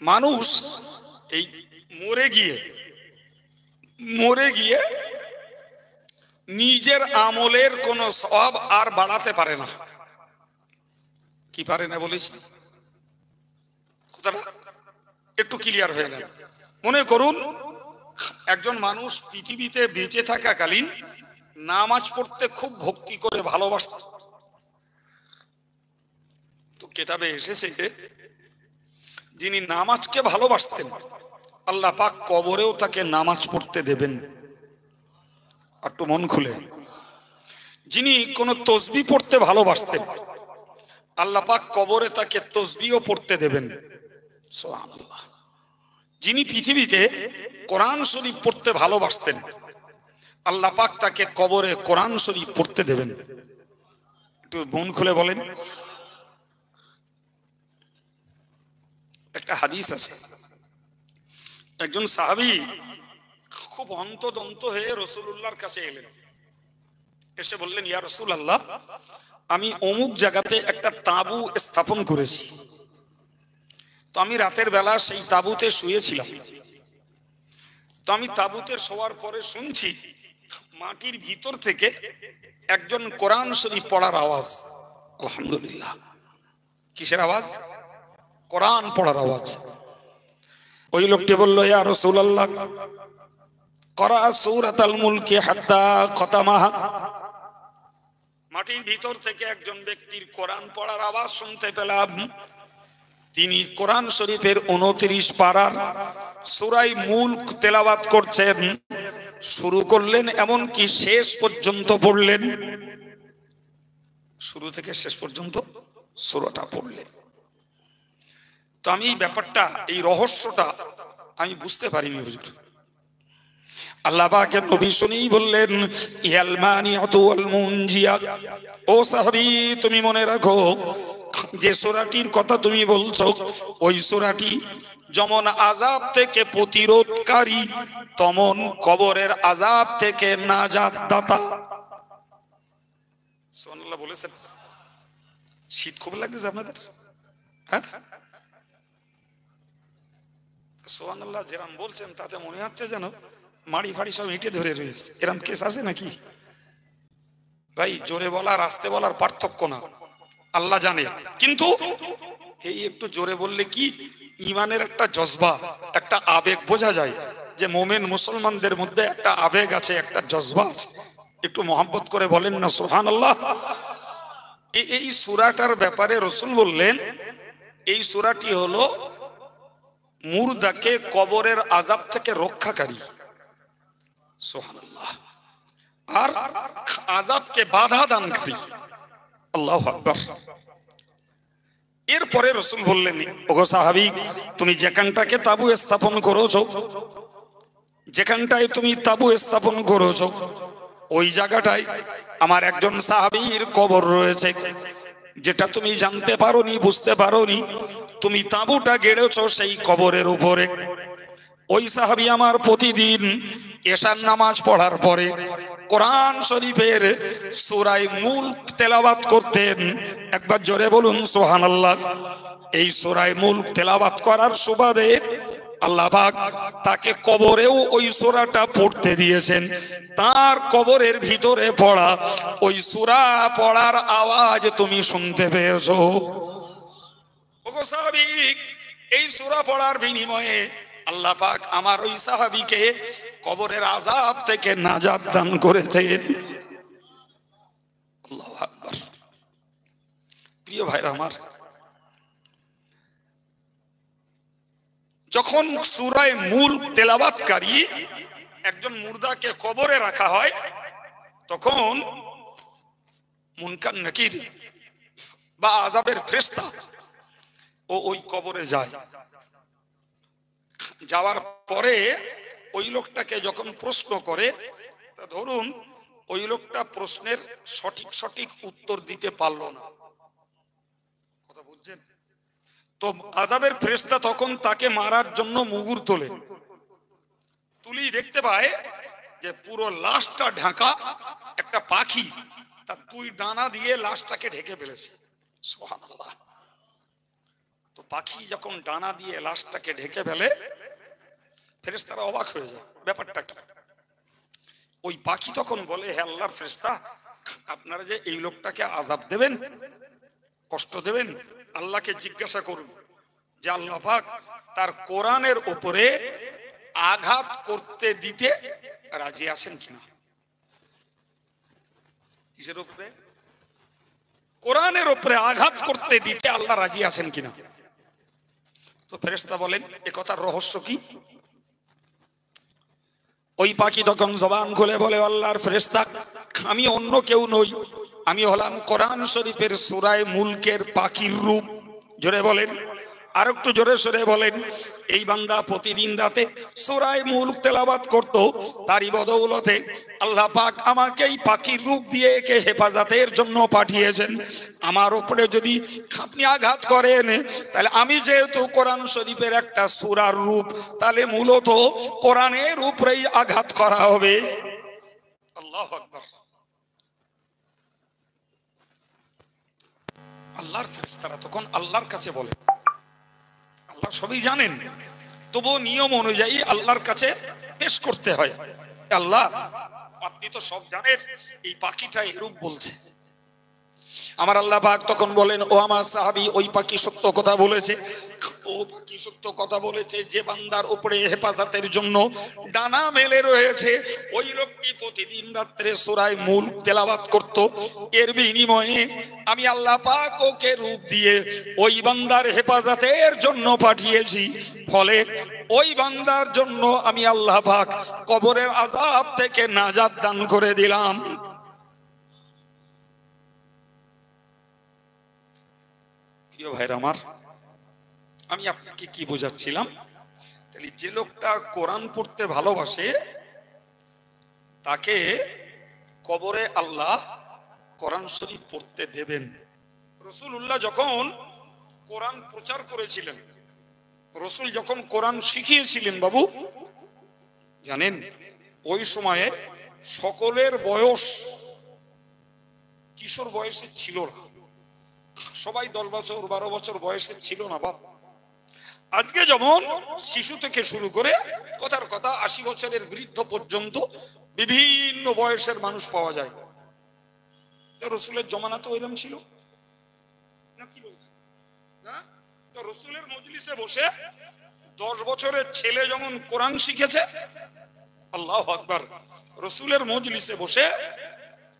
মানুষ এই মরে গিয়ে নিজের আমলের কোনো সওয়াব আর বাড়াতে পারে না। কি পারে না বলেছি? কথাটা একটু ক্লিয়ার হয়ে গেল। মনে করুন একজন মানুষ পৃথিবীতে বেঁচে থাকাকালীন নামাজ পড়তে খুব ভক্তি করে ভালোবাসত। তো কিতাবে এসেছে যিনি নামাজকে ভালোবাসতেন আল্লাহ পাক কবরেও তাকে নামাজ পড়তে দেবেন। একটু মন খুলে। যিনি কোনো তসবিহ পড়তে ভালোবাসতেন আল্লাহ পাক কবরে তাকে তসবিহও পড়তে দেবেন। সুবহানাল্লাহ। যিনি পৃথিবীতে কোরআন শরীফ পড়তে ভালোবাসতেন আল্লাহ পাক তাকে কবরে কোরআন শরীফ পড়তে দেবেন। একটু মন খুলে বলেন। একটা হাদিস আছে, একজন সাহাবী খুব অন্তদন্ত হয়ে রাসূলুল্লাহর কাছে এলেন। এসে বললেন, ইয়া রাসূলুল্লাহ, আমি অমুক জায়গাতে একটা তাঁবু স্থাপন করেছি। তো আমি রাতের বেলা সেই তাঁবুতে শুয়েছিলাম। তো আমি তাঁবুতে শোয়ার পরে শুনছি মাটির ভিতর থেকে একজন কোরআন শরীফ পড়ার আওয়াজ। আলহামদুলিল্লাহ। কিসের আওয়াজ? কোরআন পড়ার আওয়াজ। ওই লোকটি বলল, ইয়া রাসূলুল্লাহ, করা সূরাতুল মুলক হাত্তা খতামাহা। মাটির ভিতর থেকে একজন ব্যক্তির কোরআন পড়ার আওয়াজ শুনতে পেলাম। তিনি কোরআন শরীফের 29 পারার সূরা মুলক তেলাওয়াত করছেন। শুরু করলেন, এমনকি শেষ পর্যন্ত পড়লেন। শুরু থেকে শেষ পর্যন্ত সূরাটা পড়লেন। তো আমি এই ব্যাপারটা, এই রহস্যটা আমি বুঝতে পারিনি হুজুর। আল্লাহ পাকের নবী শুনেই বললেন, ইয়াল মানিআতু ওয়াল মুনজিয়া। ও সাহাবী, তুমি মনে রাখো যে সূরাটির কথা তুমি বলছো ওই সূরাটি যেমন আযাব থেকে প্রতিরোধকারী তেমন কবরের আযাব থেকে নাজাত দাতা। সুবহানাল্লাহ বলেছেন। শীত খুব লাগতেছে আপনাদের? হ্যাঁ, সুবহানাল্লাহ। যেরকম বলছেন তাতে মনে হচ্ছে যেন মাড়ি ফাড়ি সব হেঁটে ধরে রয়েছে। এরকম কেস আছে নাকি? ভাই, জোরে বলার আস্তে বলার পার্থক্য না, আল্লাহ জানে। কিন্তু এই একটু জোরে বললে কি ইমানের একটা জজবা, একটা আবেগ বোঝা যায় যে মোমেন মুসলমানদের মধ্যে একটা আবেগ আছে, একটা জজবা আছে। একটু মহব্বত করে বলেন না সুবহানাল্লাহ। এই সূরাটার ব্যাপারে রাসূল বললেন, এই সূরাটি হলো মুর্দাকে কবরের আযাব থেকে রক্ষাকারী। সুবহানাল্লাহ। আর আযাবকে বাধা দানকারী। আল্লাহু আকবার। এরপরে রাসূল বললেন, ওগো সাহাবী, তুমি যেখানটাকে তাঁবু স্থাপন করেছো, যেখানটায় তুমি তাঁবু স্থাপন করেছো ওই জায়গাটায় আমার একজন সাহাবীর কবর রয়েছে। যেটা তুমি জানতে পারোনি, বুঝতে পারোনি, তুমি তাঁবুটা গেড়েছো সেই কবরের উপরে। ওই সাহাবী আমার প্রতিদিন এশার নামাজ পড়ার পরে কোরআন শরীফের সূরা মুলক তেলাওয়াত করতেন। একবার জোরে বলুন সুবহানাল্লাহ। এই সূরা মুলক তেলাওয়াত করার সুবাদে আল্লাহ পাক তাকে কবরেও ওই সূরাটা পড়তে দিয়েছেন। তার কবরের ভিতরে পড়া ওই সূরা পড়ার আওয়াজ তুমি শুনতে পেয়েছো। ওগো সাহাবী, এই সূরা পড়ার বিনিময়ে আল্লাহ পাক আমার ওই সাহাবীকে কবরের আযাব থেকে নাজাত দান করেছেন। আল্লাহু আকবার। প্রিয় ভাইরা আমার, যখন সূরা মুলক তেলাওয়াতকারী একজন মুর্দাকে কবরে রাখা হয় তখন মুনকার নাকির বা আযাবের ফেরেশতা ওই কবরে যায়। যাওয়ার পরে ওই লোকটাকে যখন প্রশ্ন করে, ধরুন ওই লোকটা প্রশ্নের সঠিক উত্তর দিতে পারলো না, কথা বুঝছেন তো, আযাবের ফেরেশতা তখন তাকে মারার জন্য মুগুর তোলে। তুলি দেখতে পায় যে পুরো লাশটা ঢাকা একটা পাখি তার দুই ডানা দিয়ে লাশটাকে ঢেকে ফেলেছে। সুবহানাল্লাহ। তো পাখি যখন ডানা দিয়ে লাশটাকে ঢেকে ফেলে, ফেরেশতারা অবাক হয়ে যায়, ব্যাপারটা কি? ওই পাখি তখন বলে, হে আল্লাহর ফেরেশতা, আপনারা যে এই লোকটাকে আযাব দেবেন, কষ্ট দেবেন, আল্লাহকে জিজ্ঞাসা করুন যে আল্লাহ পাক তার কোরআনের উপরে আঘাত করতে দিতে রাজি আছেন কিনা। কিসের উপরে? কোরআনের উপরে আঘাত করতে দিতে আল্লাহ রাজি আছেন কিনা। তো ফেরেশতা বলেন, এ কথার রহস্য কি? ওই পাখি তখন জবান খুলে বলে, আল্লাহর ফেরেশতা, আমি অন্য কেউ নই, আমি হলাম কোরআন শরীফের সূরা মুলকের পাখির রূপ। জোরে বলেন, আর একটু জোরে সরে বলেন। এই বান্দা প্রতিদিন রাতে সূরা মুলক তেলাওয়াত করত, তারই বদৌলতে আল্লাহ পাক আমাকে এই পাখির রূপ দিয়ে একে হেফাজতের জন্য পাঠিয়েছেন। আমার উপরে যদি আপনি আঘাত করেন, তাহলে আমি যেহেতু কোরআন শরীফের একটা সূরার রূপ, তাহলে মূলত কোরআনের উপরেই আঘাত করা হবে। আল্লাহু আকবার। আল্লাহর ফেরেশতারা তখন আল্লাহর কাছে বলে, আল্লাহ সবই জানেন, তবু নিয়ম অনুযায়ী আল্লাহর কাছে পেশ করতে হয়। আল্লাহ, আপনি তো সব জানেন, এই পাখিটা এরূপ বলছে। আমার আল্লাহ পাক তখন বলেন, ও আমার সাহাবী, ওই পাখি সত্য কথা বলেছে, ও পাখি সত্য কথা বলেছে। যে বান্দার উপরে হেফাজতের জন্য ডানা মেলে রয়েছে, ওই লোকটি প্রতিদিন রাত্রে সূরা মুলক তেলাওয়াত করত, এর বিনিময়ে আমি আল্লাহ পাক ওকে রূপ দিয়ে ওই বান্দার হেফাজতের জন্য পাঠিয়েছি। ফলে ওই বান্দার জন্য আমি আল্লাহ পাক কবরের আযাব থেকে নাজাত দান করে দিলাম। প্রিয় ভাইরা আমার, আমি আপনাকে কি বোঝাচ্ছিলাম? তাহলে যে লোকটা কোরআন পড়তে ভালোবাসে, তাকে কবরে আল্লাহ কোরআন শরীফ পড়তে দেবেন। রাসূলুল্লাহ যখন কোরআন প্রচার করেছিলেন, রাসূল যখন কোরআন শিখিয়েছিলেন, বাবু জানেন, ওই সময়ে সকলের বয়স কিশোর বয়সে ছিল না, সবাই 10 বছর 12 বছর বয়সের ছিল না বাপ। আজকে যেমন শিশু থেকে শুরু করে কথার কথা 80 বছরের বৃদ্ধ পর্যন্ত বিভিন্ন বয়সের মানুষ পাওয়া যায়। রাসূলের জমানা তো ওইরকম ছিল না, কি বলছেন? তো রাসূলের মজলিসে বসে 10 বছরের ছেলে যেমন কোরআন শিখেছে, আল্লাহু আকবার, রাসূলের মজলিসে বসে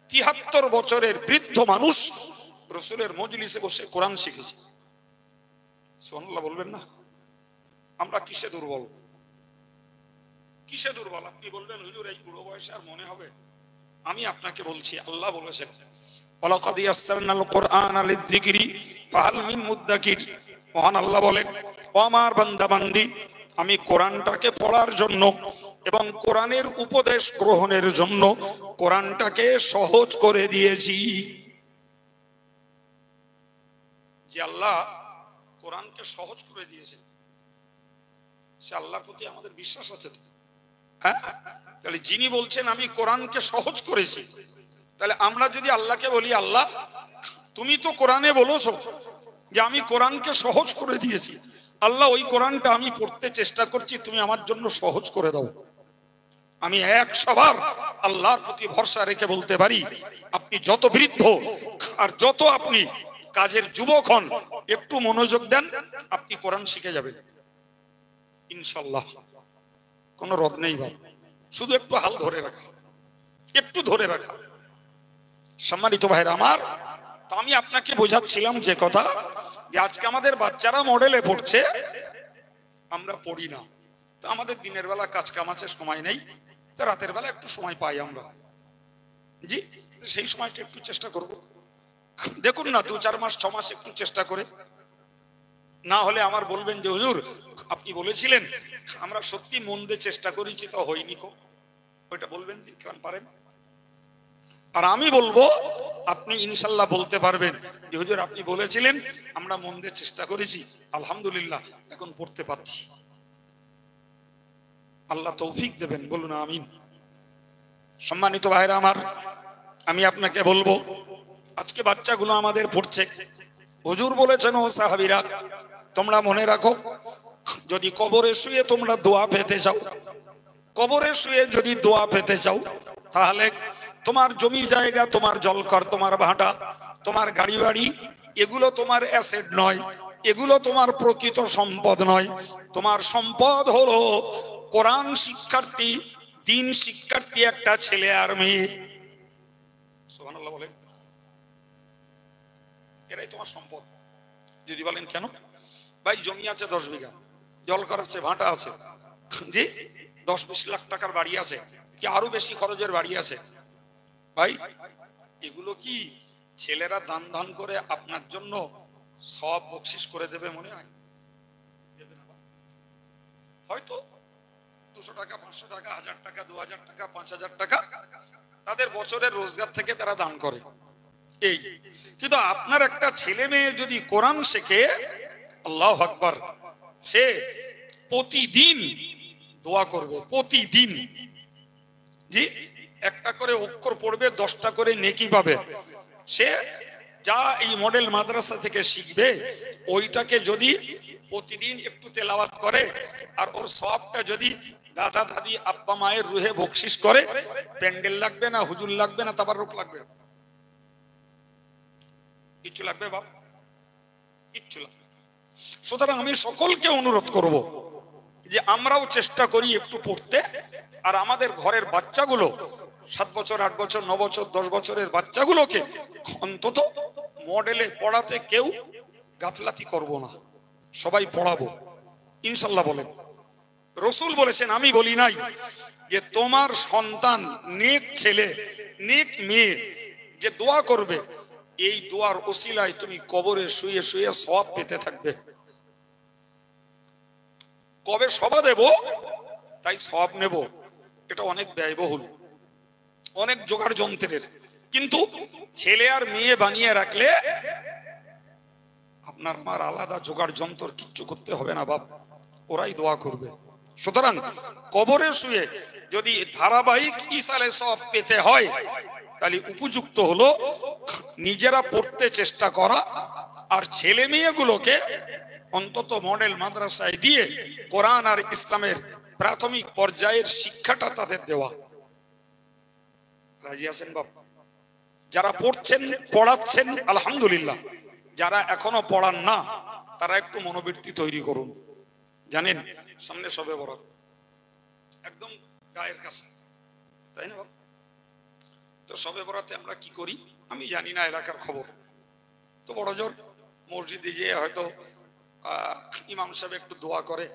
73 বছরের বৃদ্ধ মানুষ রাসূলের মজলিসে বসে কোরআন শিখেছে। সুবহানাল্লাহ বলবেন না? আমরা কিসে দুর্বল? কিসে দুর্বল? আপনি বলবেন, হুজুর এই বুড়ো বয়সে আর মনে হবে? আমি আপনাকে বলছি, আল্লাহ বলেছেন, ওয়ালাকাদ ইয়াসসারনাল কুরআনা লিযিকরি ফাহাল মিন মুদ্দাকির। মহান আল্লাহ বলেন, ও আমার বান্দা বান্দি, আমি কোরআনটাকে পড়ার জন্য এবং কোরআনের উপদেশ গ্রহণের জন্য কোরআনটাকে সহজ করে দিয়েছি। যে আল্লাহ কোরআনকে সহজ করে দিয়েছেন, সে আল্লাহর প্রতি আমাদের বিশ্বাস আছে তো? হ্যাঁ, তাহলে যিনি বলছেন আমি কোরআনকে সহজ করেছি, তাহলে আমরা যদি আল্লাহকে বলি, আল্লাহ তুমি তো কোরআনে বলেছো যে আমি কোরআনকে সহজ করে দিয়েছি, আল্লাহ ওই কোরআনটা আমি পড়তে চেষ্টা করছি, তুমি আমার জন্য সহজ করে দাও। আমি 100 বার আল্লাহর প্রতি ভরসা রেখে বলতে পারি, আপনি যত বৃদ্ধ আর যত আপনি কাজের যুবক হন, একটু মনোযোগ দেন, আপনি কোরআন শিখে যাবেন ইনশাআল্লাহ। কোনো রদ নেই ভাই, শুধু একটু হাল ধরে রাখা, একটু ধরে রাখা। সম্মানিত ভাইরা আমার, তো আমি আপনাকে বোঝাচ্ছিলাম যে কথা, যে আজকে আমাদের বাচ্চারা মডেলে পড়ছে, আমরা পড়ি না। তো আমাদের দিনের বেলা কাজ কাম আছে, সময় নেই, তো রাতের বেলা একটু সময় পাই আমরা, জি সেই সময়টা একটু চেষ্টা করব। দেখুন না, 2-4 মাস 6 মাস একটু চেষ্টা করে, না হলে আমার বলবেন যে হুজুর আপনি বলেছিলেন, আমরা সত্যি মন দিয়ে চেষ্টা করেছি তো হয়নি কো, ওইটা বলবেন কেন পারেন। আর আমি বলবো, আপনি ইনশাল্লাহ বলতে পারবেন যে হুজুর আপনি বলেছিলেন, আমরা মন দিয়ে চেষ্টা করেছি, আলহামদুলিল্লাহ এখন পড়তে পারছি। আল্লাহ তৌফিক দেবেন, বলুন আমিন। সম্মানিত ভাইরা আমার, আমি আপনাকে বলবো, আজকে বাচ্চাগুলো আমাদের পড়ছে, হুজুর বলেছেন ও সাহাবীরা, তোমরা মনে রাখো, যদি কবরে শুয়ে তোমরা দোয়া পেতে চাও, কবরে শুয়ে যদি দোয়া পেতে চাও, তাহলে তোমার জমি জায়গা, তোমার জলকর, তোমার ভাটা, তোমার গাড়ি বাড়ি, এগুলো তোমার অ্যাসেট নয়, এগুলো তোমার প্রকৃত সম্পদ নয়। তোমার সম্পদ হলো কোরআন শিক্ষার্থী, দিন শিক্ষার্থী একটা ছেলে আর মেয়ে। সুবহানাল্লাহ বলেন। এরাই তোমার সম্পদ। যদি বলেন কেন? ভাই জমি আছে 10 বিঘা, জলকর আছে, ভাটা আছে, জি 10-20 লাখ টাকার বাড়ি আছে, কি আরো বেশি খরচের বাড়ি আছে। ভাই এগুলো কি ছেলেরা দান দান করে আপনার জন্য সব বকশিশ করে দেবে মনে হয়? হয়তো 200 টাকা, 500 টাকা, 1000 টাকা, 2000 টাকা, 5000 টাকা তাদের বছরের রোজগার থেকে তারা দান করে, এই। কিন্তু আপনার একটা ছেলে মেয়ে যদি কোরআন শেখে, আল্লাহু আকবার, সে প্রতিদিন দোয়া করবে, প্রতিদিন, জি একটা করে অক্ষর পড়বে, 10টা করে নেকি পাবে। সে যা এই মডেল মাদ্রাসা থেকে শিখবে, ওইটাকে যদি প্রতিদিন একটু তেলাওয়াত করে, আর ওর সবটা যদি দাদা দাদি আব্বা মায়ের রুহে বকশিশ করে, প্যান্ডেল লাগবে না, হুজুর লাগবে না, তাবাররুক লাগবে, কিচ্ছু লাগবে বাপ, কিচ্ছু লাগবে। সুতরাং আমি সকলকে অনুরোধ করব যে আমরাও চেষ্টা করি একটু পড়তে, আর আমাদের ঘরের বাচ্চাগুলো 7 বছর, 8 বছর, 9 বছর, 10 বছরের বাচ্চাগুলোকে অন্তত মডেলে পড়াতে কেউ গাফলাতি করব না, সবাই পড়াবো ইনশাল্লাহ। বলেন রসুল বলেছেন, আমি বলি নাই, যে তোমার সন্তান নেক ছেলে নেক মেয়ে যে দোয়া করবে, এই দোয়ার ওসিলায় তুমি কবরে শুয়ে শুয়ে সওয়াব পেতে থাকবে। কবে সভা দেব তাই সওয়াব নেব, এটা অনেক ব্যয়বহুল, অনেক জোগাড় যন্ত্রের। কিন্তু ছেলে আর মেয়ে বানিয়ে রাখলে আপনার আমার আলাদা জোগাড় যন্ত্র কিচ্ছু করতে হবে না বাপ, ওরাই দোয়া করবে। সুতরাং কবরে শুয়ে যদি ধারাবাহিক ইসালে সওয়াব পেতে হয়, তাহলে উপযুক্ত হলো নিজেরা পড়তে চেষ্টা করা, আর ছেলে মেয়েগুলোকে অন্তত মডেল মাদ্রাসায় দিয়ে কোরআন আর ইসলামের প্রাথমিক পর্যায়ের শিক্ষাটা তাদের দেওয়া। রাজি আছেন বাপ? যারা পড়ছেন, পড়াচ্ছেন আলহামদুলিল্লাহ, যারা এখনো পড়ান না তারা একটু মনোবৃত্তি তৈরি করুন। জানেন সামনে সবে বরাত, একদম গায়ের কাছে, তাই না বাপ? তো সবে বরাতে আমরা কি করি আমি জানি না, এলাকার খবর তো বড় জোর মসজিদে যেয়ে হয়তো ইমাম সাহেব একটু দোয়া করে,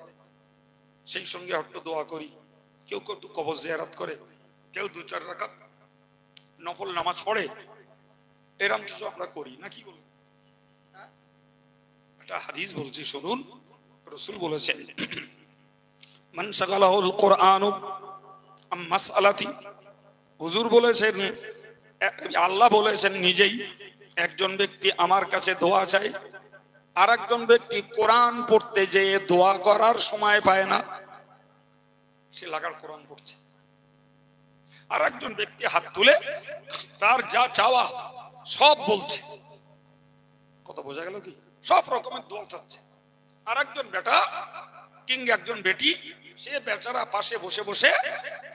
সেই সঙ্গে একটু দোয়া করি, কেউ কেউ একটু কবর জিয়ারত করে, কেউ 2-4 রাকাত নফল নামাজ পড়ে, এরকম কিছু আমরা করি না, কি বলি? একটা হাদিস বলছি শুনুন, রাসূল বলেছেন, মান শাগালাহুল কুরআনু আম মাসআলাতি, হুজুর বলেছেন, আল্লাহ বলেছেন নিজেই, একজন ব্যক্তি আমার কাছে দোয়া চায়, আর একজন ব্যক্তি কোরআন পড়তে যেয়ে দোয়া করার সময় পায় না, সে লাগার কোরআন পড়ছে। আর একজন ব্যক্তি হাত তুলে তার যা চাওয়া সব বলছে, কত বোঝা গেল কি? সব রকমের দোয়া চাচ্ছে। আর একজন বেটা কিংবা একজন বেটি, সে বেচারা পাশে বসে বসে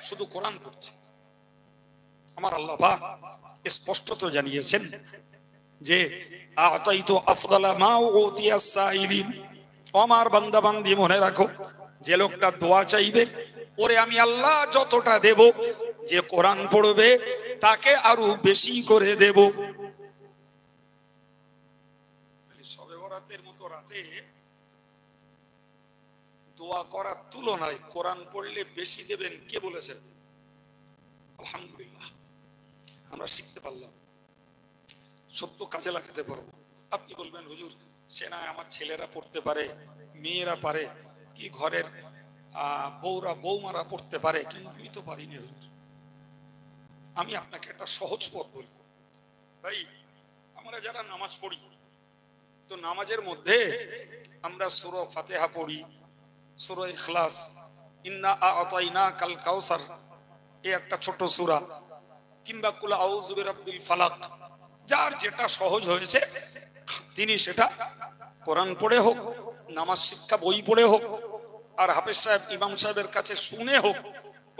শুধু কোরআন পড়ছে। আমার আল্লাহ পাক স্পষ্টত জানিয়েছেন যে আতাইতু আফদালা মা উতিয়াস সাইলিন, আমার বান্দা বান্দি মনে রাখো, যে লোকটা দোয়া চাইবে ওরে আমি আল্লাহ যতটা দেব, যে কোরআন পড়বে তাকে আরো বেশি করে দেব। শবে বরাতের মতো রাতে দোয়া করার তুলনায় কোরআন পড়লে বেশি দেবেন কে বলেছেন? আলহামদুলিল্লাহ আমরা শিখতে পারলাম, সত্য কাজে লাগাতে পারবো। আপনি বলবেন হুজুর সে না আমার ছেলেরা পড়তে পারে, মেয়েরা পারে, কি ঘরের বৌমারা পড়তে পারে, কিন্তু আমি তো পারিনি হুজুর। আমি আপনাকে একটা সহজ পথ বলবো। ভাই আমরা যারা নামাজ পড়ি, তো নামাজের মধ্যে আমরা সূরা ফাতিহা পড়ি, সূরা ইখলাস, ইন্না আ'তাইনাকাল কাউসার, এই একটা ছোট সূরা, কিংবা কুল আউযু বিরাব্বিল ফালাক, যার যেটা সহজ হয়েছে তিনি সেটা কোরআন পড়ে হোক, নামাজ শিক্ষা বই পড়ে হোক আর হাফেজ সাহেব ইমাম সাহেবের কাছে শুনে হোক,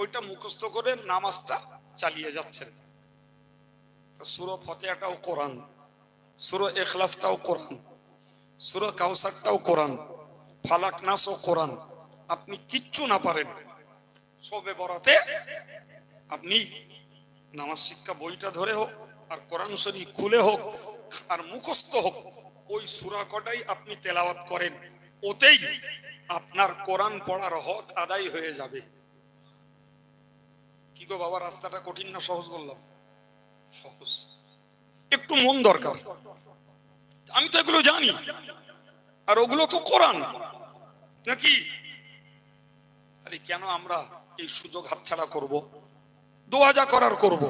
ওইটা মুখস্থ করে নামাজটা চালিয়ে যাচ্ছেন। সূরা ফাতিহাটাও কোরআন, সূরা ইখলাসটাও কোরআন, সূরা কাউসারটাও কোরআন, ফালাক নাসও কোরআন। আপনি কিচ্ছু না পারেন, শবে বরাতে আপনি নামাজ শিক্ষা বইটা ধরে হোক আর কোরআন শরীফ খুলে হোক আর মুখস্থ হোক, ওই সূরা কটাই আপনি তেলাওয়াত করেন, ওতেই আপনার কোরআন পড়ার হক আদায় হয়ে যাবে। কি গো বাবা, রাস্তাটা কঠিন না সহজ বললাম? সহজ, একটু মন দরকার। আমি তো এগুলো জানি, আর ওগুলো তো কোরআন নাকি? আরে কেন আমরা এই সুযোগ হাতছাড়া করব? দোয়া যা করার করব,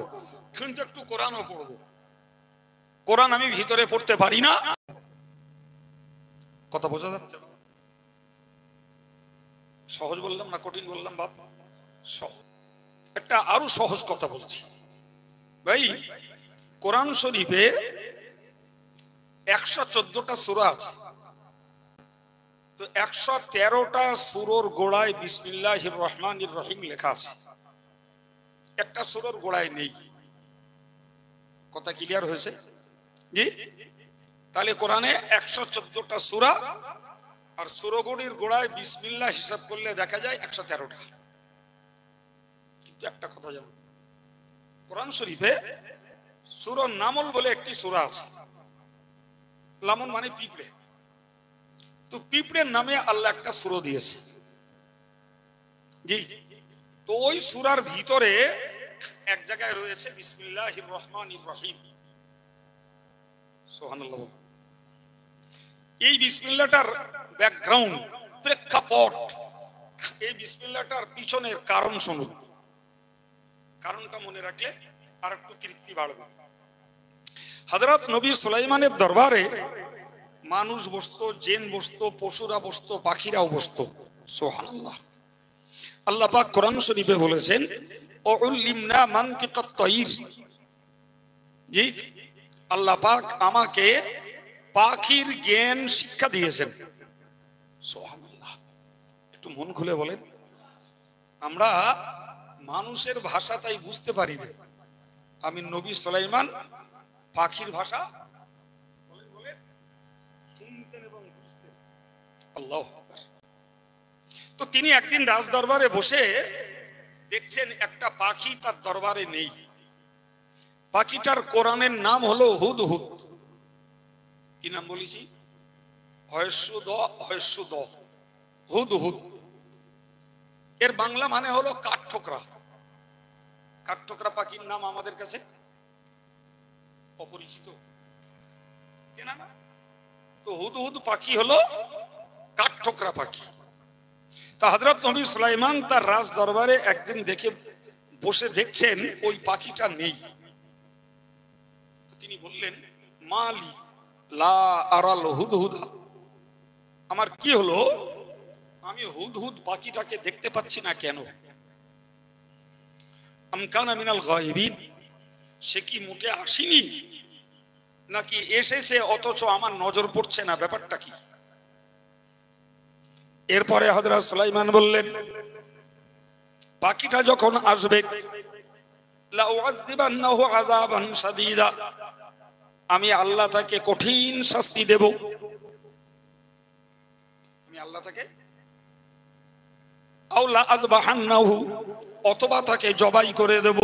কিন্তু একটু কোরআনও পড়ব। কোরআন আমি ভিতরে পড়তে পারি না। কথা বোঝা যাচ্ছে? সহজ বললাম না কঠিন বললাম বাপ? সহজ। একটা আরো সহজ কথা বলছি ভাই, কোরআন শরীফে 114টা সূরা আছে, তো 113টা সূরার গোড়ায় বিসমিল্লাহির রহমানির রহিম লেখা আছে, একটা সূরার গোড়ায় নেই। কথা ক্লিয়ার হয়েছে জি? তাহলে কোরআনে 114টা সূরা, আর সূরাগুলির গোড়ায় বিসমিল্লাহ হিসাব করলে দেখা যায় 113টা। কিন্তু একটা কথা জানো, কোরআন শরীফে সূরা নামল বলে একটি সূরা আছে। লামন মানে পিঁপড়ে, তো পিঁপড়ের নামে আল্লাহ একটা সূরা দিয়েছে জি। তো ওই সূরার ভিতরে এক জায়গায় রয়েছে বিসমিল্লাহির রহমানির রহিম। সুবহানাল্লাহ। এই বিসমিল্লাহটার ব্যাকগ্রাউন্ড, প্রেক্ষাপট, এই বিসমিল্লাহটার পিছনের কারণ শুনুন। কারণটা মনে রাখলে আর একটু তৃপ্তি বাড়বে। হযরত নবী সুলাইমানের দরবারে মানুষ বসতো, জিন বসতো, পশুরা বসতো, পাখিরাও বসতো। সুবহানাল্লাহ। আল্লাহ পাক কোরআন শরীফে বলেছেন উল্লিমনা মানতিকাত তায়র। জি, আল্লাহ পাক আমাকে পাখির জ্ঞান শিক্ষা দিয়েছেন। সুবহানাল্লাহ। একটু মন খুলে বলেন, আমরা মানুষের ভাষা তাই বুঝতে পারি না, আমি নবী সুলাইমান পাখির ভাষা শুনতেন এবং বুঝতেন। আল্লাহু আকবার। তো তিনি একদিন রাজ দরবারে বসে দেখছেন একটা পাখি তার দরবারে নেই। পাখিটার কোরআনের নাম হলো হুদহুদ। কি নাম বলেছি? হয়সুদ, হুদহুদ। এর বাংলা মানে হলো কাঠঠোকরা। কাঠঠোকরা পাখির নাম আমাদের কাছে অপরিচিত, চেনা না? তো হুদহুদ পাখি হলো কাঠঠোকরা পাখি। তা হযরত নবী সুলাইমান তার রাজ দরবারে একদিন দেখে বসে দেখছেন ওই পাখিটা নেই। তিনি বললেন মালি লা আরাল হুদহুদা, আমার কি হলো, আমি হুদহুদ পাখিটাকে দেখতে পাচ্ছি না কেন? আম কানা মিনাল গায়বিন, সে কি মোটে আসেনি নাকি এসেছে অথচ আমার নজর পড়ছে না, ব্যাপারটা কি? এরপরে হযরত সুলাইমান বললেন পাখিটা যখন আসবে লা উযযিবান্নাহু আযাবান শাদীদা, আমি আল্লাহ তাকে কঠিন শাস্তি দেব। আমি আল্লাহ তাকে আও লা আযবাহান্নাহু, অথবা তাকে জবাই করে দেব।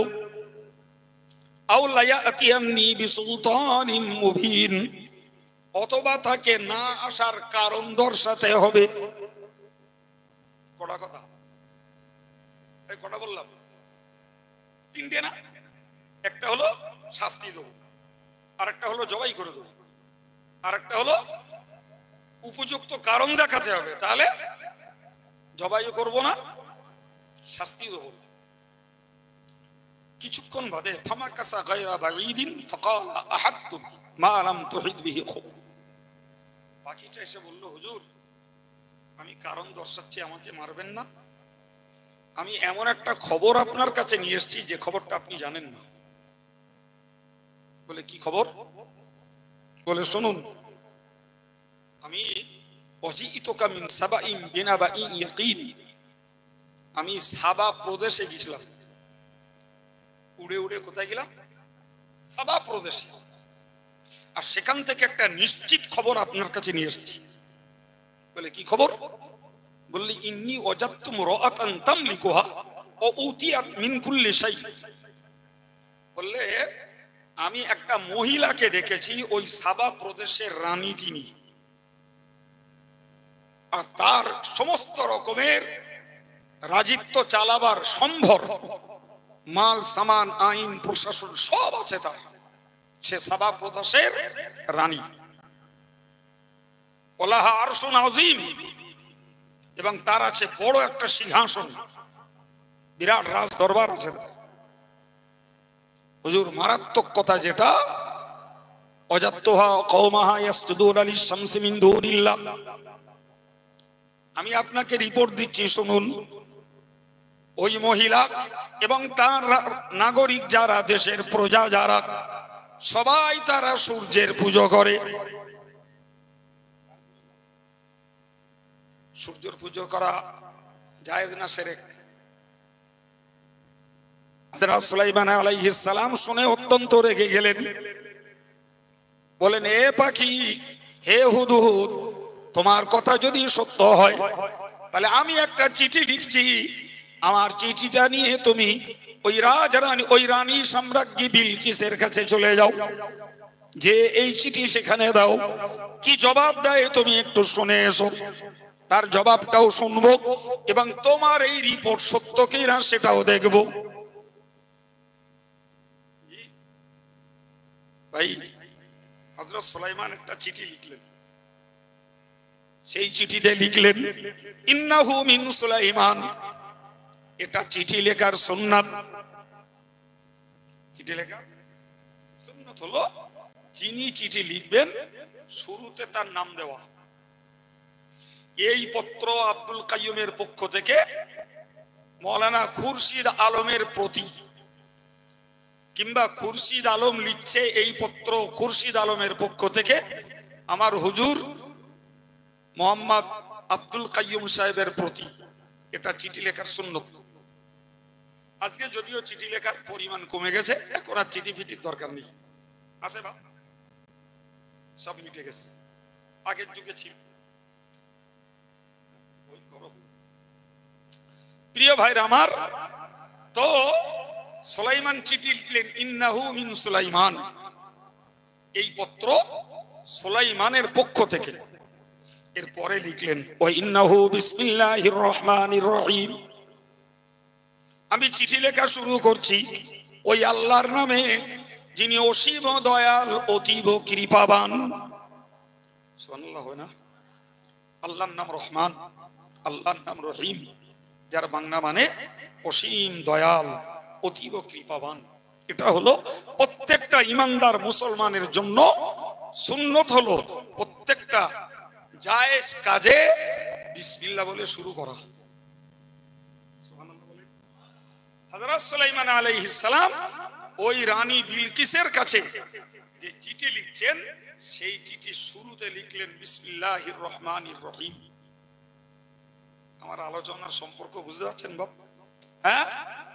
আও লা ইয়াতিয়ান্নি বিসুলতানিন মুবিন, অথবা তাকে না আসার কারণ দর্শাতে হবে। কড়া কথা, এই কটা বললাম, তিনটে না? একটা হলো শাস্তি দেবো, আর একটা হলো জবাই করে দেবো, আর একটা হলো উপযুক্ত কারণ দেখাতে হবে, তাহলে জবাইও করবো না, শাস্তি দেবো না। কিছুক্ষণ বাদে ফামাকাসা গায়রা বাঈদিন ফাকালা আহাত্তু মা লাম তুহিত বিহি খুবর, পাখিটা এসে বলল হুজুর আমি কারণ দর্শাচ্ছি, আমাকে মারবেন না, আমি এমন একটা খবর আপনার কাছে নিয়ে এসেছি যে খবরটা আপনি জানেন না। বলে কি খবর? বলে শুনুন, আমি অজিইতুকা মিন সাবাইন বিনাবাইন ইয়াকিন। আমি সাবা প্রদেশে গেছিলাম, উড়ে উড়ে কোথায় গেলাম? সাবা প্রদেশে। আর সেখান থেকে একটা নিশ্চিত খবর আপনার কাছে নিয়ে এসেছি। বলে কি খবর? বললি ইন্নী ওয়াজাদতু মুরাআতান তামলিকুহা ওয়া উতিয়াত মিন কুল্লি শাই। বললে আমি একটা মহিলাকে দেখেছি, ওই সাবা প্রদেশের রানী তিনি, আর তার সমস্ত রকমের রাজিত্ব চালাবার সম্ভর, মাল সামান আইন প্রশাসন সব আছে তার। সে সাবা প্রদেশের রানী। ওলাহা আরশুন আযীম, এবং তার আছে বড় একটা সিংহাসন, বিরাট রাজ দরবার আছে। হুজুর মারাত্মক কথা যেটা, ওয়াজাদতুহা কওমাহা ইয়াসজুদুনা লিশ-শামসি মিন দুনিল্লাহ। আমি আপনাকে রিপোর্ট দিচ্ছি, শুনুন। ওই মহিলা এবং তার নাগরিক যারা, দেশের প্রজা যারা, সবাই তারা সূর্যের পুজো করে। সূর্যের পুজো করা জায়েজ না শিরক? হযরত সুলাইমান আলাইহিস সালাম শুনে অত্যন্ত রেগে গেলেন। বলেন, এ পাখি, হে হুদহুদ, তোমার কথা যদি সত্য হয় তাহলে আমি একটা চিঠি লিখছি। আমার চিঠিটা নিয়ে তুমি ওই রাজরানী, ওই রানী সম্রাজ্ঞী বিলকিসের কাছে চলে যাও, যে এই চিঠি সেখানে দাও। কি জবাব দেয় তুমি একটু শুনে এসো, তার জবাবটাও শুনবো, এবং তোমার এই রিপোর্ট সত্য কিনা সেটাও দেখবো। ভাই, হযরত সুলাইমান একটা চিঠি লিখলেন। সেই চিঠিতে লিখলেন ইন্নাহু মিন সুলাইমান। এটা চিঠি লেখার সুন্নাত। চিঠি লেখার সুন্নাত হলো যিনি চিঠি লিখবেন শুরুতে তার নাম দেওয়া। এই পত্র আব্দুল কাইয়ুমের পক্ষ থেকে মৌলানা খুরশিদ আলমের প্রতি, কিংবা খুরশিদ আলম লিখছে এই পত্র খুরশিদ আলমের পক্ষ থেকে আমার হুজুর মোহাম্মদ আব্দুল কাইয়ুম সাহেবের প্রতি। এটা চিঠি লেখার সুন্নত। আজকে যদিও চিঠি লেখার পরিমাণ কমে গেছে, এখন আর চিঠি ফিটির দরকার নেই, আছে বা সব মিটে গেছে, আগের যুগে ছিল। প্রিয় ভাইরা আমার, তো সুলাইমান চিঠি লিখলেন ইন্নাহু মিন সুলাইমান। এই পত্র সুলাইমানের পক্ষ থেকে। এরপরে লিখলেন ওয়া ইন্নাহু বিসমিল্লাহির রহমানির রহিম। আমি চিঠি লেখা শুরু করছি ওই আল্লাহর নামে, যিনি অসীম দয়াল, অতীব কৃপাবান। সুবহানাল্লাহ। হয় না? আল্লাহর নাম রহমান, আল্লাহর নাম রহিম, যার বাংলা মানে অসীম দয়াল, অতীব কৃপাবান। এটা হলো প্রত্যেকটা ইমানদার মুসলমানের জন্য সুন্নত, হলো প্রত্যেকটা জায়েজ কাজে বিসমিল্লাহ বলে শুরু করা। হযরত সুলাইমান আলাইহিস সালাম ওই রানী বিলকিসের কাছে যে চিঠি লিখছেন, সেই চিঠি শুরুতে লিখলেন বিসমিল্লাহির রহমানির রহিম। আমার আলোচনার সম্পর্ক বুঝতে পারছেন বাপ? হ্যাঁ,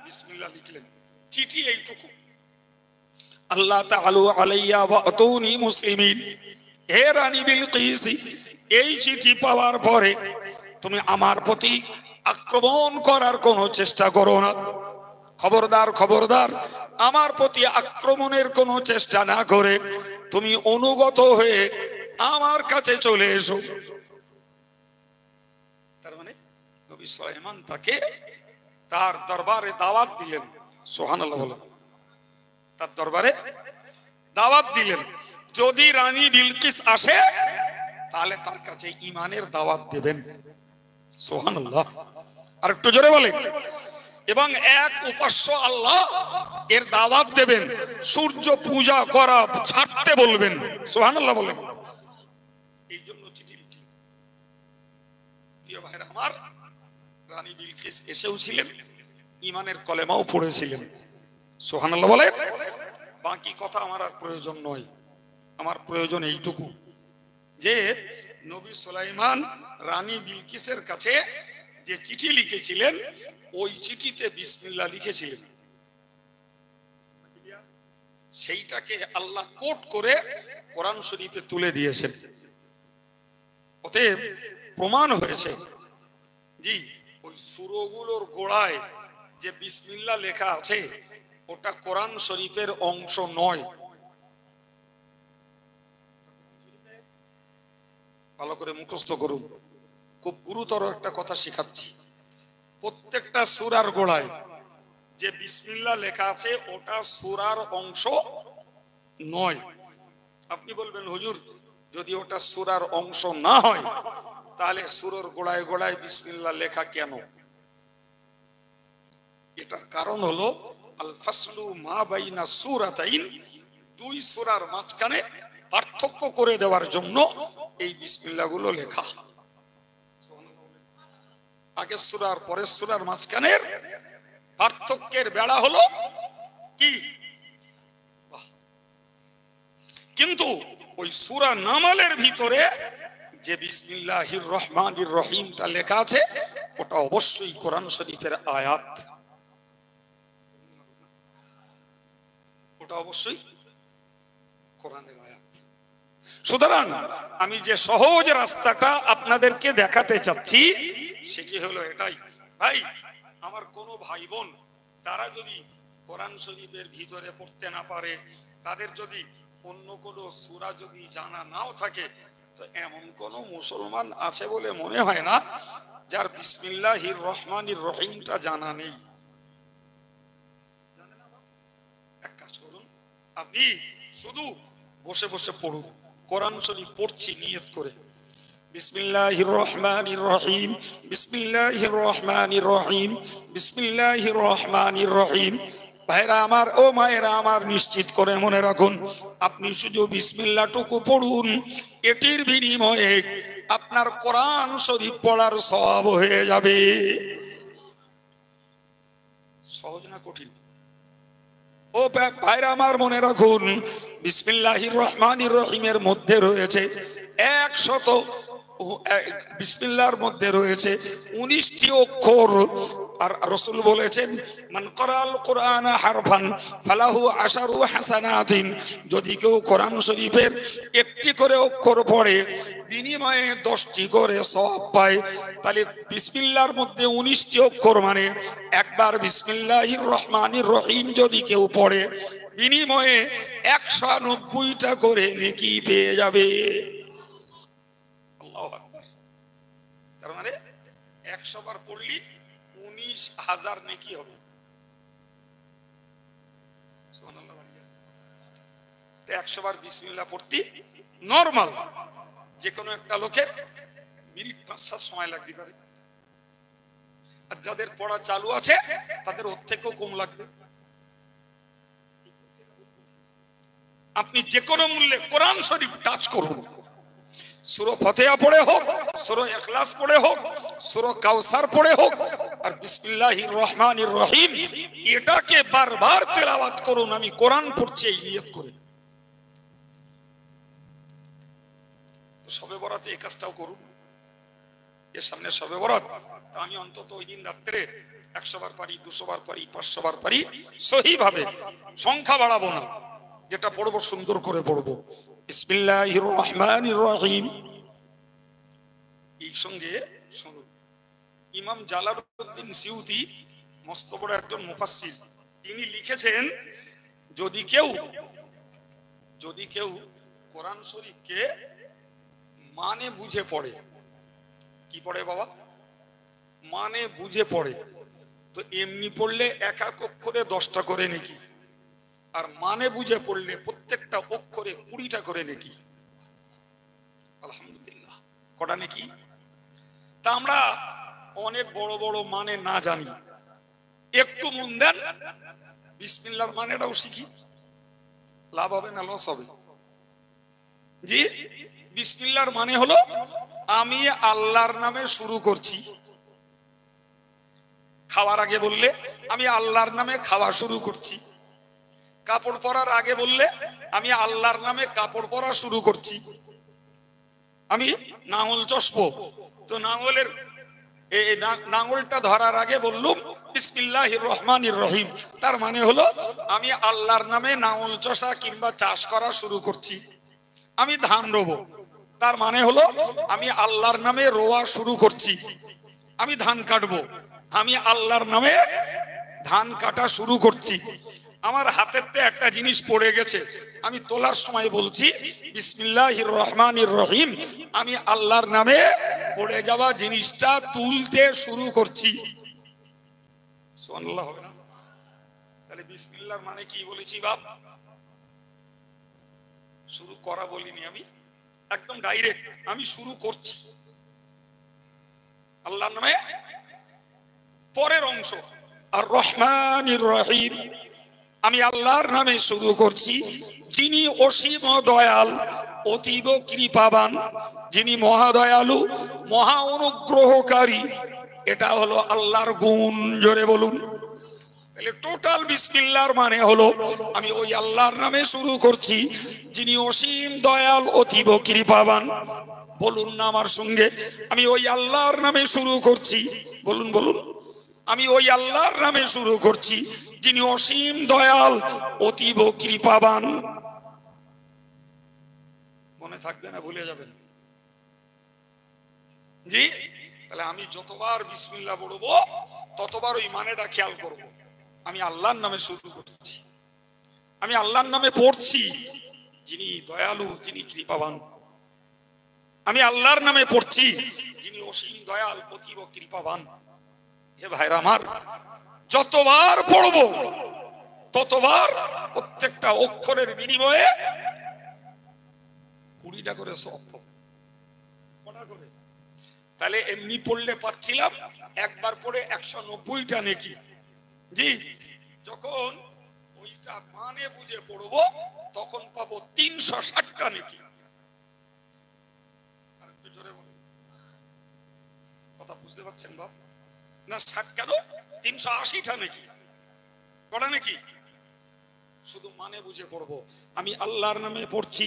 বিসমিল্লাহ লিখলেন, চিঠি এইটুকু। আল্লাহ তাআলা আলাইয়া ওয়া আতুনি মুসলিমিন। হে রানী বিলকিস, এই চিঠি পাওয়ার পরে তুমি আমার প্রতি আক্রমণ করার কোনো চেষ্টা করো না। খবরদার, খবরদার, আমার প্রতি আক্রমণের কোনো চেষ্টা না করে তুমি অনুগত হয়ে আমার কাছে চলে এসো। তার মানে নবী সুলাইমান তাকে তার দরবারে দাওয়াত দিলেন। সুবহানাল্লাহ বলেন। তার দরবারে দাওয়াত দিলেন, যদি রানী বিলকিস আসে তাহলে তার কাছে ঈমানের দাওয়াত দেবেন। সুবহানাল্লাহ। আর একটু জোরে বলেন। এবং এক উপাস্য আল্লাহ এর দাওয়াত দেবেন, সূর্য পূজা করা ছাড়তে বলবেন। সুবহানাল্লাহ বলেন। এই জন্য চিঠি লিখলেন। প্রিয় ভাইরা আমার, রানী বিলকিস এসেও ছিলেন, ঈমানের কলেমাও পড়েছিলেন। সুবহানাল্লাহ বলে। বাকি কথা আমার আর প্রয়োজন নয়, আমার প্রয়োজন এইটুকু যে নবী সুলাইমান রানী বিলকিসের কাছে যে চিঠি লিখেছিলেন ওই চিঠিতে বিসমিল্লাহ লিখেছিলেন, সেইটাকে আল্লাহ কোট করে কোরআন শরীফে তুলে দিয়েছেন। অতএব প্রমাণ হয়েছে জি ওই সূরাগুলোর গোড়ায় যে বিসমিল্লাহ লেখা আছে ওটা কোরআন শরীফের অংশ নয়। ভালো করে মুখস্থ করুন, খুব গুরুতর একটা কথা শিখাচ্ছি। প্রত্যেকটা সূরার গোড়ায় যে বিসমিল্লাহ লেখা আছে ওটা সূরার অংশ নয়। আপনি বলবেন হুজুর যদি ওটা সূরার অংশ না হয় তাহলে সূরার গোড়ায় গোড়ায় বিসমিল্লাহ লেখা কেন? এটার কারণ হলো আল ফাসলু মা বাইনা সূরাতাইন, দুই সূরার মাঝখানে পার্থক্য করে দেওয়ার জন্য এই বিসমিল্লাহ গুলো লেখা। আগের সূরা আর পরের সূরার মাঝখানের পার্থক্যের বেড়া হলো কি? কিন্তু ওই সূরা নামালের ভিতরে যে বিসমিল্লাহির রহমানির রহিমটা লেখা আছে ওটা অবশ্যই কোরআন শরীফের আয়াত, ওটা অবশ্যই কোরআনের আয়াত। সুতরাং আমি যে সহজ রাস্তাটা আপনাদেরকে দেখাতে চাচ্ছি সেটি হলো এটাই, ভাই আমার কোনো ভাই বোন তারা যদি কোরআন শরীফের ভিতরে পড়তে না পারে, তাদের যদি অন্য কোনো সূরা যদি জানা নাও থাকে, তো এমন কোন মুসলমান আছে বলে মনে হয় না যার বিসমিল্লাহির রহমানির রহিমটা জানা নেই। এক কাজ করুন, আপনি শুধু বসে বসে পড়ুন, কোরআন শরীফ পড়ছি নিয়ত করে, বিসমিল্লাহির রহমানির রহিম, বিসমিল্লাহির রহমানির রহিম, বিসমিল্লাহির রহমানির রহিম। ভাইরা আমার, ও মায়েরা আমার, নিশ্চিত করে মনে রাখুন, আপনি শুধু বিসমিল্লাহটুকু পড়ুন, এটির বিনিময়ে আপনার কোরআন শরীফ পড়ার সওয়াব হয়ে যাবে। সহজ না কঠিন? ও ভাইরা আমার মনে রাখুন, বিসমিল্লাহির রহমানির রহিমের মধ্যে রয়েছে 100, বিসমিল্লাহর মধ্যে রয়েছে 19টি অক্ষর। আর রাসূল বলেছেন মান ক্বারাল কুরআন হারফান ফালাহু আশারু হাসানাতিন, যদি কেউ কোরআন শরীফের একটি করে অক্ষর পড়ে বিনিময়ে 10টি করে সওয়াব পায়। তাহলে বিসমিল্লাহর মধ্যে 19টি অক্ষর মানে একবার বিসমিল্লাহির রহমানির রহিম যদি কেউ পড়ে বিনিময়ে 190টা করে নেকি পেয়ে যাবে। তার মানে 100 বার পড়লি 19,000 নেকি হবে। 100 বার বিসমিল্লাহ পড়তে নরমাল যে কোনো একটা লোকের মিনিট 5-7 সময় লাগতে পারে, আর যাদের পড়া চালু আছে তাদের ওর থেকেও কম লাগবে। আপনি যে কোনো মূল্যে কোরআন শরীফ টাচ করুন, সূরা ফাতিহা পড়ে হোক, সূরা ইখলাস পড়ে হোক, সূরা কাউসার পড়ে হোক, আর বিসমিল্লাহির রহমানির রহিম এটাকে বারবার তেলাওয়াত করুন। আমি কোরআন পড়ছি এই নিয়ত করে। তো শবে বরাতে এই কাজটাও করুন। এর সামনে শবে বরাত, আমি অন্তত ওই দিন রাত্রে 100 বার পারি, 200 বার পারি, 500 বার পারি, সহি ভাবে, সংখ্যা বাড়াবো না, যেটা পড়বো সুন্দর করে পড়বো। বিসমিল্লাহির রহমানির রহিম। এই সঙ্গে শুনুন, ইমাম জালালউদ্দিন সিউতি মস্ত বড় একজন মুফাসসির, তিনি লিখেছেন যদি কেউ কোরআন শরীফকে মানে বুঝে পড়ে, কি পড়ে বাবা? মানে বুঝে পড়ে, তো এমনি পড়লে এক এক অক্ষরে 10টা করে নেকি, আর মানে বুঝে পড়লে প্রত্যেকটা অক্ষরে 20টা করে নেকি। আলহামদুলিল্লাহ, কটা নেকি? তা আমরা অনেক বড় বড় মানে না জানি, একটু মন দেন, বিসমিল্লাহর মানেটাও শিখি, লাভ হবে না লস হবে? জি, বিসমিল্লাহর মানে হলো আমি আল্লাহর নামে শুরু করছি। খাওয়ার আগে বললে আমি আল্লাহর নামে খাওয়া শুরু করছি। কাপড় পরার আগে বললে আমি আল্লাহর নামে কাপড় পরা শুরু করছি। আমি নাঙল চষবো, তো নাঙলের এই নাঙলটা ধরার আগে বললুম বিসমিল্লাহির রহমানির রহিম, তার মানে হলো আমি আল্লাহর নামে নাঙল চষা কিংবা চাষ করা শুরু করছি। আমি ধান রোবো, তার মানে হলো আমি আল্লাহর নামে রোয়া শুরু করছি। আমি ধান কাটবো, আমি আল্লাহর নামে ধান কাটা শুরু করছি। আমার হাতেতে একটা জিনিস পড়ে গেছে, আমি তোলার সময় বলছি বিসমিল্লাহির রহমানির রহিম, আমি আল্লাহর নামে পড়ে যাওয়া জিনিসটা তুলতে শুরু করছি। সুবহানাল্লাহ হবে না? তাহলে বিসমিল্লাহর মানে কি বলেছি বাপ? শুরু করা বলিনি, আমি একদম ডাইরেক্ট আমি শুরু করছি আল্লাহর নামে। পরের অংশ আর রহমানির রহিম, আমি আল্লাহর নামে শুরু করছি, যিনি অসীম দয়াল অতীব কৃপাবান, যিনি মহাদয়ালু মহা অনুগ্রহকারী। এটা হলো আল্লাহর গুণ, জোরে বলুন। তাহলে টোটাল বিসমিল্লাহর মানে হলো আমি ওই আল্লাহর নামে শুরু করছি যিনি অসীম দয়াল অতীব কৃপাবান। বলুন না আমার সঙ্গে, আমি ওই আল্লাহর নামে শুরু করছি। বলুন বলুন, আমি ওই আল্লাহর নামে শুরু করছি যিনি অসীম দয়াল অতীব কৃপাবান। মনে থাকবে না, ভুলে যাবেন জি? তাহলে আমি যতবার বিসমিল্লাহ পড়বো ততবার ওই মানেটা খেয়াল করব। আমি আল্লাহর নামে শুরু করছি, আমি আল্লাহর নামে পড়ছি যিনি দয়ালু যিনি কৃপাবান। আমি আল্লাহর নামে পড়ছি যিনি অসীম দয়াল অতীব কৃপাবান। হে ভাইরা আমার, যতবার পড়বো ততবার প্রত্যেকটা অক্ষরের বিনিময়ে 20টা করে সওয়াব। তাহলে এমনি পড়লে পাচ্ছিলাম একবার পড়ে 190টা নেকি। জি, যখন ওইটা মানে বুঝে পড়বো তখন পাবো 360টা নেকি। কথা বুঝতে পারছেন বাপ? না 60 কেন, 380টা নেকি। কটা নেকি? শুধু মানে বুঝে পড়বো। আমি আল্লাহর নামে পড়ছি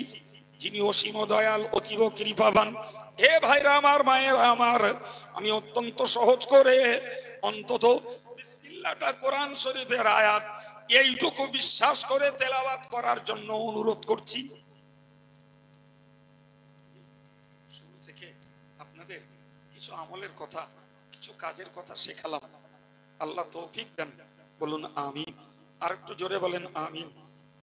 যিনি অসীম দয়াল অতীব কৃপাবান। হে ভাইরা আমার, মায়ের আমার, আমি অত্যন্ত সহজ করে অন্তত বিসমিল্লাহটা কোরআন শরীফের আয়াত এইটুকু বিশ্বাস করে তেলাওয়াত করার জন্য অনুরোধ করছি। শুরু থেকে আপনাদের কিছু আমলের কথা, কিছু কাজের কথা শেখালাম। আল্লাহ তৌফিক দেন, বলুন আমিন। আর একটু জোরে বলেন আমিন।